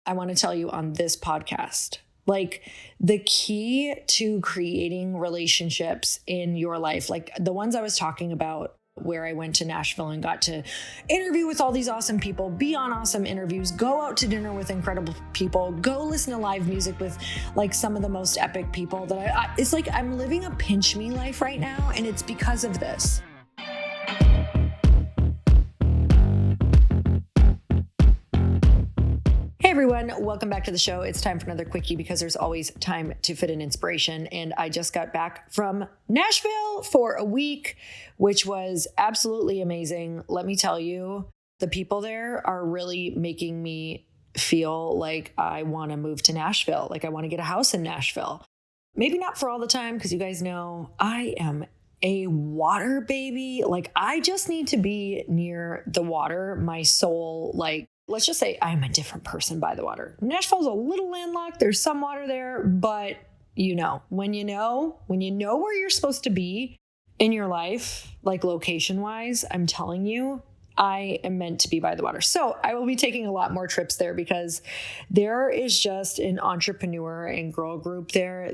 I want to tell you on this podcast. Like the key to creating relationships in your life, like the ones I was talking about, where I went to Nashville and got to interview with all these awesome people, be on awesome interviews, go out to dinner with incredible people, go listen to live music with like some of the most epic people that it's like I'm living a pinch me life right now. And it's because of this. Hey everyone, welcome back to the show. It's time for another quickie because there's always time to fit in inspiration. And I just got back from Nashville for a week, which was absolutely amazing. Let me tell you, the people there are really making me feel like I want to move to Nashville. Like I want to get a house in Nashville. Maybe not for all the time, because you guys know I am a water baby. Like I just need to be near the water. My soul, like, let's just say I'm a different person by the water. Nashville's a little landlocked. There's some water there, but when you know where you're supposed to be in your life, like location wise, I'm telling you, I am meant to be by the water. So I will be taking a lot more trips there because there is just an entrepreneur and girl group there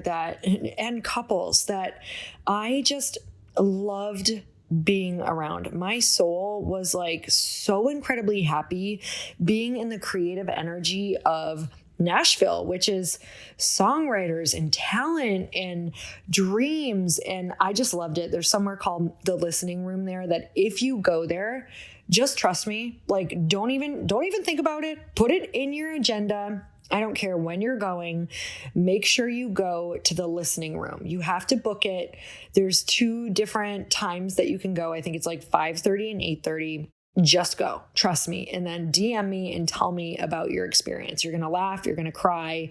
and couples that I just loved being around. My soul was like so incredibly happy being in the creative energy of Nashville, which is songwriters and talent and dreams. And I just loved it. There's somewhere called the Listening Room there that if you go there, just trust me, like don't even think about it. Put it in your agenda. I don't care when you're going, make sure you go to the listening room. You have to book it. There's 2 different times that you can go. I think it's like 5:30 and 8:30. Just go, trust me. And then DM me and tell me about your experience. You're going to laugh. You're going to cry.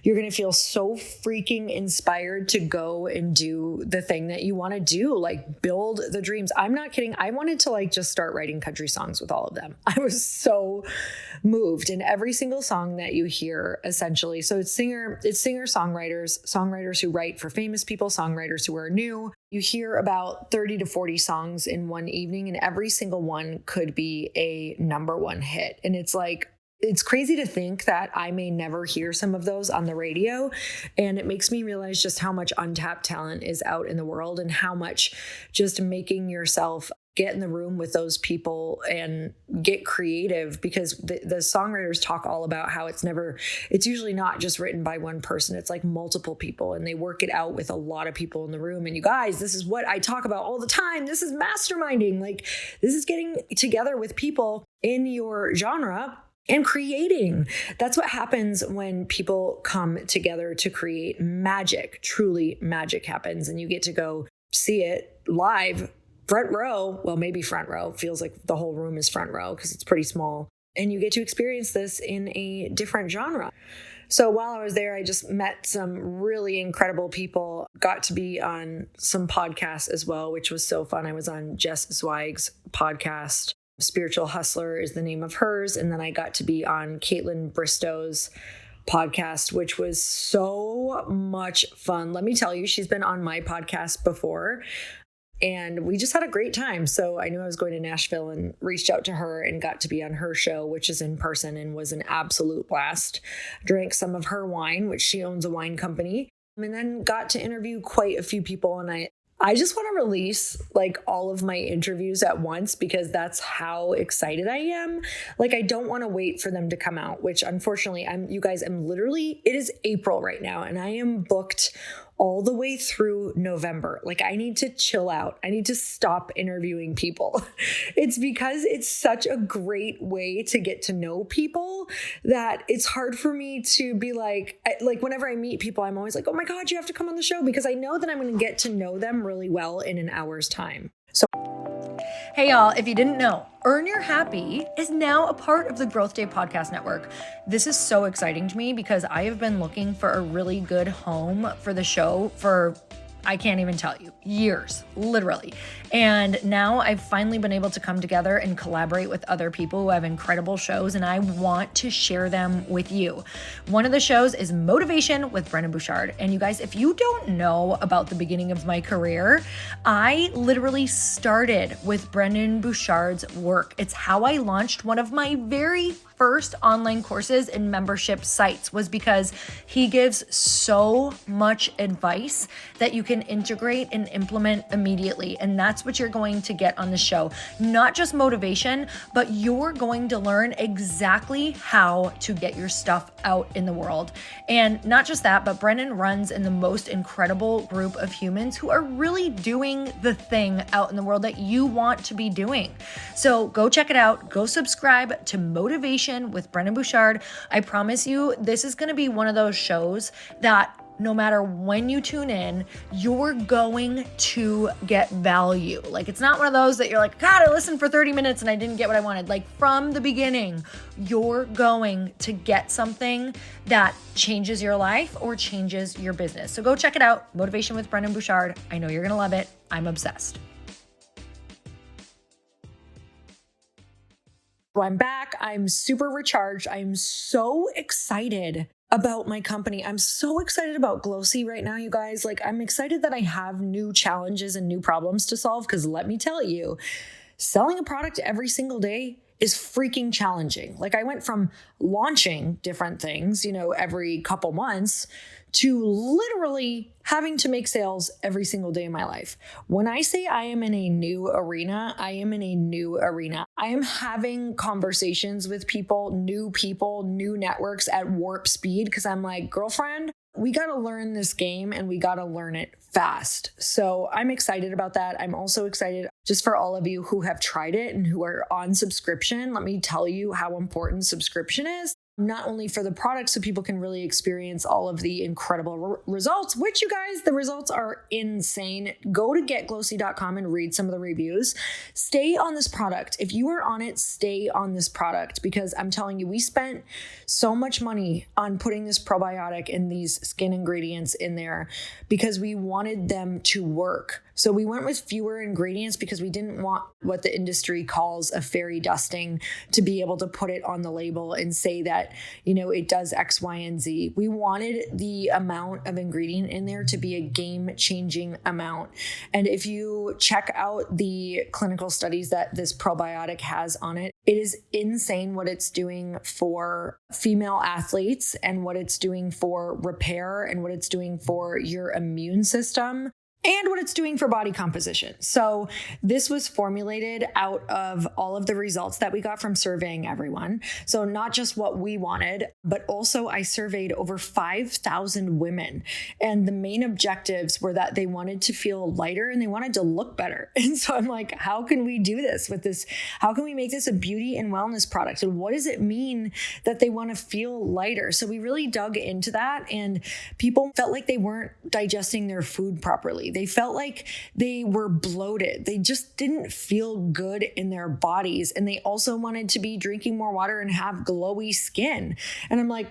You're going to feel so freaking inspired to go and do the thing that you want to do, like build the dreams. I'm not kidding. I wanted to like just start writing country songs with all of them. I was moved in every single song that you hear essentially. So it's songwriters who write for famous people, songwriters who are new. You hear about 30 to 40 songs in one evening and every single one could be a number 1 hit. And it's like, it's crazy to think that I may never hear some of those on the radio. And it makes me realize just how much untapped talent is out in the world and how much just making yourself get in the room with those people and get creative, because the songwriters talk all about how it's usually not just written by one person. It's like multiple people and they work it out with a lot of people in the room. And you guys, this is what I talk about all the time. This is masterminding. Like this is getting together with people in your genre and creating. That's what happens when people come together to create magic. Truly magic happens and you get to go see it live. Front row, well, maybe front row, feels like the whole room is front row because it's pretty small. And you get to experience this in a different genre. So while I was there, I just met some really incredible people, got to be on some podcasts as well, which was so fun. I was on Jess Zweig's podcast. Spiritual Hustler is the name of hers. And then I got to be on Caitlin Bristow's podcast, which was so much fun. Let me tell you, she's been on my podcast before. And we just had a great time. So I knew I was going to Nashville and reached out to her and got to be on her show, which is in person and was an absolute blast. Drank some of her wine, which she owns a wine company, and then got to interview quite a few people. And I just want to release like all of my interviews at once because that's how excited I am. Like I don't want to wait for them to come out, which unfortunately it is April right now and I am booked all the way through November. Like I need to chill out. I need to stop interviewing people. It's because it's such a great way to get to know people that it's hard for me to be like whenever I meet people, I'm always like, oh my God, you have to come on the show because I know that I'm going to get to know them really well in an hour's time. So hey y'all, if you didn't know, Earn Your Happy is now a part of the Growth Day Podcast Network. This is so exciting to me because I have been looking for a really good home for the show for I can't even tell you, years, literally. And now I've finally been able to come together and collaborate with other people who have incredible shows, and I want to share them with you. One of the shows is Motivation with Brendon Burchard. And you guys, if you don't know about the beginning of my career, I literally started with Brendon Burchard's work. It's how I launched one of my very first online courses and membership sites was because he gives so much advice that you can integrate and implement immediately. And that's what you're going to get on the show. Not just motivation, but you're going to learn exactly how to get your stuff out in the world. And not just that, but Brennan runs in the most incredible group of humans who are really doing the thing out in the world that you want to be doing. So go check it out. Go subscribe to Motivation with Brennan Bouchard. I promise you, this is going to be one of those shows that no matter when you tune in, you're going to get value. Like, it's not one of those that you're like, God, I listened for 30 minutes and I didn't get what I wanted. Like, from the beginning, you're going to get something that changes your life or changes your business. So go check it out. Motivation with Brennan Bouchard. I know you're going to love it. I'm obsessed. So I'm back. I'm super recharged. I'm so excited about my company. I'm so excited about glōci right now, you guys. Like, I'm excited that I have new challenges and new problems to solve, because let me tell you, selling a product every single day is freaking challenging. Like, I went from launching different things, every couple months to literally having to make sales every single day of my life. When I say I am in a new arena, I am in a new arena. I am having conversations with people, new networks at warp speed, because I'm like, girlfriend, we got to learn this game and we got to learn it fast. So I'm excited about that. I'm also excited just for all of you who have tried it and who are on subscription. Let me tell you how important subscription is. Not only for the product, so people can really experience all of the incredible results, which, you guys, the results are insane. Go to getglōci.com and read some of the reviews. Stay on this product. If you are on it, stay on this product, because I'm telling you, we spent so much money on putting this probiotic and these skin ingredients in there because we wanted them to work. So we went with fewer ingredients because we didn't want what the industry calls a fairy dusting to be able to put it on the label and say that, it does X, Y, and Z. We wanted the amount of ingredient in there to be a game-changing amount. And if you check out the clinical studies that this probiotic has on it, it is insane what it's doing for female athletes and what it's doing for repair and what it's doing for your immune system, and what it's doing for body composition. So this was formulated out of all of the results that we got from surveying everyone. So not just what we wanted, but also I surveyed over 5,000 women. And the main objectives were that they wanted to feel lighter and they wanted to look better. And so I'm like, how can we do this with this? How can we make this a beauty and wellness product? And what does it mean that they want to feel lighter? So we really dug into that, and people felt like they weren't digesting their food properly. They felt like they were bloated. They just didn't feel good in their bodies. And they also wanted to be drinking more water and have glowy skin. And I'm like,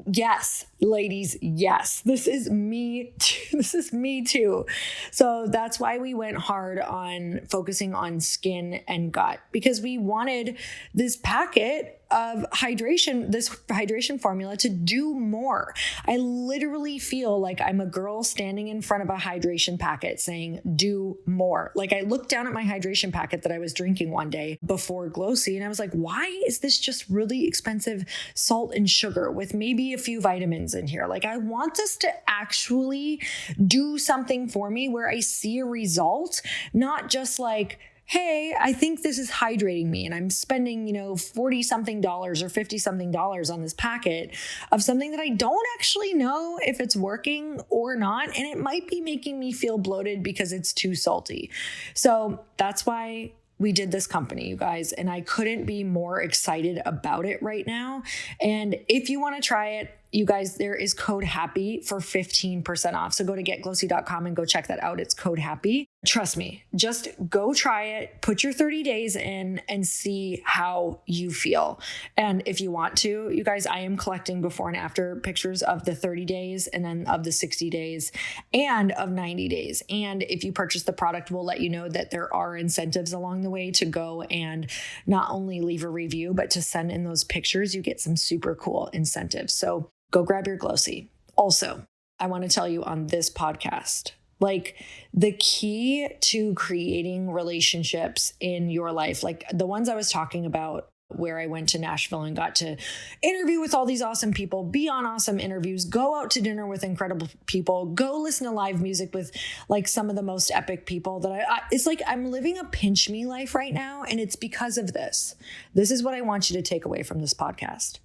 yes, ladies, yes, this is me too. This is me too. So that's why we went hard on focusing on skin and gut, because we wanted this packet of hydration, this hydration formula, to do more. I literally feel like I'm a girl standing in front of a hydration packet saying, do more. Like, I looked down at my hydration packet that I was drinking one day before glōci, and I was like, why is this just really expensive salt and sugar with maybe a few vitamins in here? Like, I want this to actually do something for me where I see a result, not just like, hey, I think this is hydrating me and I'm spending, $40 something or $50 something on this packet of something that I don't actually know if it's working or not. And it might be making me feel bloated because it's too salty. So that's why we did this company, you guys, and I couldn't be more excited about it right now. And if you want to try it, you guys, there is code HAPPY for 15% off. So go to getglōci.com and go check that out. It's code HAPPY. Trust me, just go try it, put your 30 days in and see how you feel. And if you want to, you guys, I am collecting before and after pictures of the 30 days and then of the 60 days and of 90 days. And if you purchase the product, we'll let you know that there are incentives along the way to go and not only leave a review, but to send in those pictures. You get some super cool incentives. So go grab your glōci. Also, I want to tell you on this podcast, like, the key to creating relationships in your life, like the ones I was talking about where I went to Nashville and got to interview with all these awesome people, be on awesome interviews, go out to dinner with incredible people, go listen to live music with like some of the most epic people that it's like I'm living a pinch me life right now. And it's because of this. This is what I want you to take away from this podcast.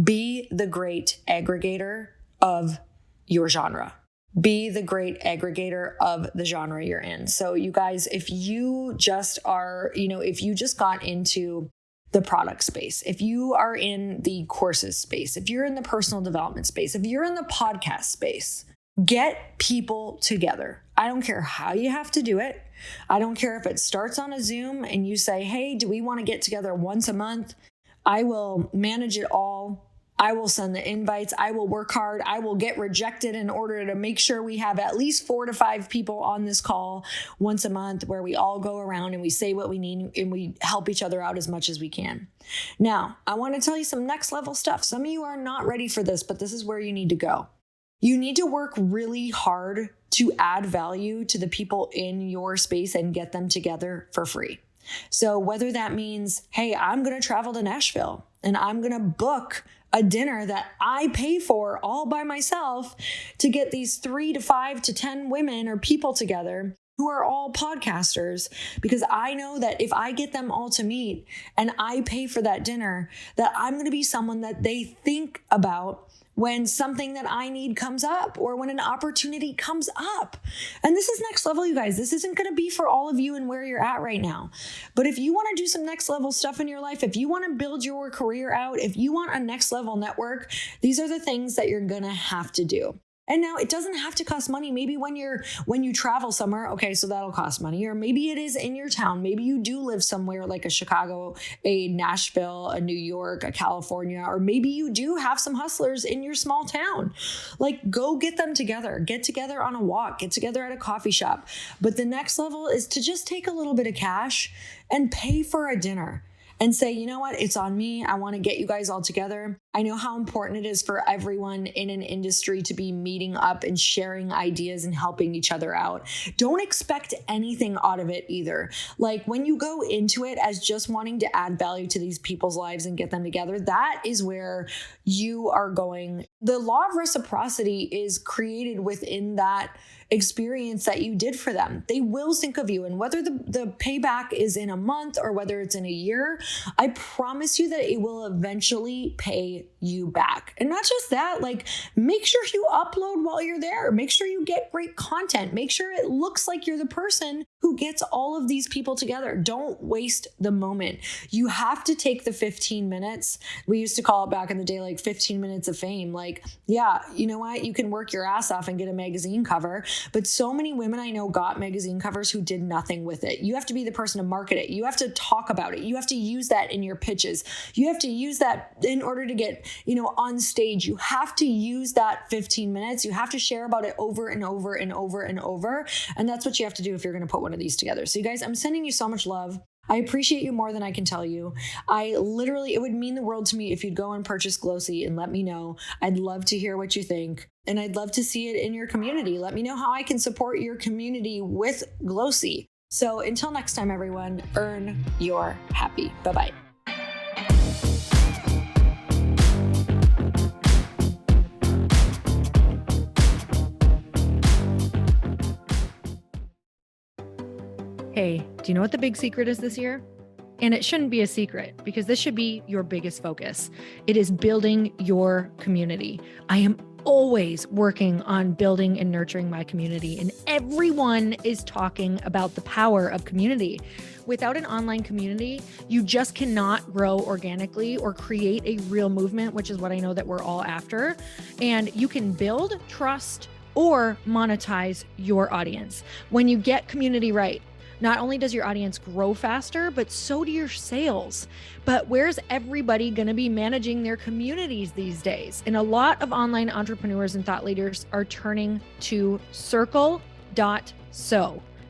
Be the great aggregator of your genre. Be the great aggregator of the genre you're in. So you guys, if you just are, if you just got into the product space, if you are in the courses space, if you're in the personal development space, if you're in the podcast space, get people together. I don't care how you have to do it. I don't care if it starts on a Zoom and you say, hey, do we want to get together once a month? I will manage it all. I will send the invites. I will work hard. I will get rejected in order to make sure we have at least 4 to 5 people on this call once a month where we all go around and we say what we need and we help each other out as much as we can. Now, I want to tell you some next level stuff. Some of you are not ready for this, but this is where you need to go. You need to work really hard to add value to the people in your space and get them together for free. So whether that means, hey, I'm going to travel to Nashville and I'm going to book a dinner that I pay for all by myself to get these 3 to 5 to 10 women or people together who are all podcasters, because I know that if I get them all to meet and I pay for that dinner, that I'm going to be someone that they think about when something that I need comes up or when an opportunity comes up. And this is next level, you guys. This isn't going to be for all of you and where you're at right now. But if you want to do some next level stuff in your life, if you want to build your career out, if you want a next level network, these are the things that you're going to have to do. And now it doesn't have to cost money. Maybe when you travel somewhere, okay, so that'll cost money. Or maybe it is in your town. Maybe you do live somewhere like a Chicago, a Nashville, a New York, a California, or maybe you do have some hustlers in your small town. Like, go get them together. Get together on a walk. Get together at a coffee shop. But the next level is to just take a little bit of cash and pay for a dinner. And say, you know what, it's on me. I want to get you guys all together. I know how important it is for everyone in an industry to be meeting up and sharing ideas and helping each other out. Don't expect anything out of it either. Like, when you go into it as just wanting to add value to these people's lives and get them together, that is where you are going. The law of reciprocity is created within that experience that you did for them. They will think of you. And whether the payback is in a month or whether it's in a year, I promise you that it will eventually pay you back. And not just that, like, make sure you upload while you're there. Make sure you get great content. Make sure it looks like you're the person who gets all of these people together. Don't waste the moment. You have to take the 15 minutes. We used to call it back in the day, like 15 minutes of fame. Like, yeah, you know what? You can work your ass off and get a magazine cover. But so many women I know got magazine covers who did nothing with it. You have to be the person to market it. You have to talk about it. You have to use that in your pitches. You have to use that in order to get, on stage. You have to use that 15 minutes. You have to share about it over and over and over and over. And that's what you have to do if you're going to put one of these together. So you guys, I'm sending you so much love. I appreciate you more than I can tell you. It would mean the world to me if you'd go and purchase glōci and let me know. I'd love to hear what you think. And I'd love to see it in your community. Let me know how I can support your community with glōci. So until next time, everyone, earn your happy. Bye-bye. Hey, do you know what the big secret is this year? And it shouldn't be a secret because this should be your biggest focus. It is building your community. I am always working on building and nurturing my community, and everyone is talking about the power of community. Without an online community, you just cannot grow organically or create a real movement, which is what I know that we're all after. And you can build trust or monetize your audience. When you get community right, not only does your audience grow faster, but so do your sales. But where's everybody going to be managing their communities these days? And a lot of online entrepreneurs and thought leaders are turning to circle.so.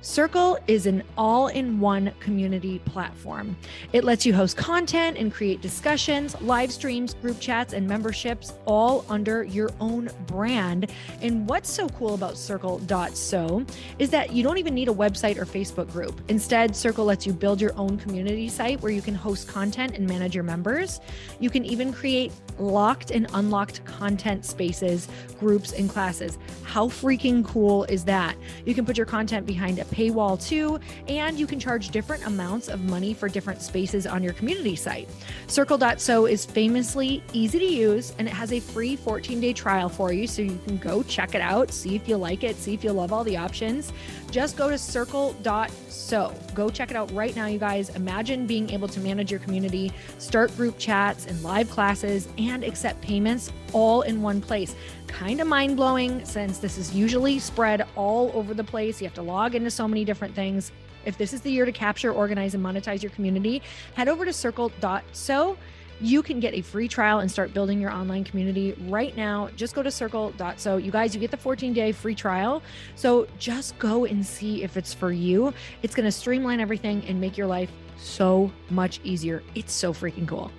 Circle is an all-in-one community platform. It lets you host content and create discussions, live streams, group chats, and memberships all under your own brand. And what's so cool about Circle.so is that you don't even need a website or Facebook group. Instead, Circle lets you build your own community site where you can host content and manage your members. You can even create locked and unlocked content spaces, groups, and classes. How freaking cool is that? You can put your content behind a paywall too, and you can charge different amounts of money for different spaces on your community site. Circle.so is famously easy to use, and it has a free 14-day trial for you, so you can go check it out, see if you like it, see if you love all the options. Just go to Circle.so. Go check it out right now, you guys. Imagine being able to manage your community, start group chats and live classes, and accept payments all in one place. Kind of mind-blowing, since this is usually spread all over the place. You have to log into so many different things. If this is the year to capture, organize, and monetize your community, head over to Circle.so. You can get a free trial and start building your online community right now. Just go to Circle.so. You guys, you get the 14-day free trial. So just go and see if it's for you. It's going to streamline everything and make your life so much easier. It's so freaking cool.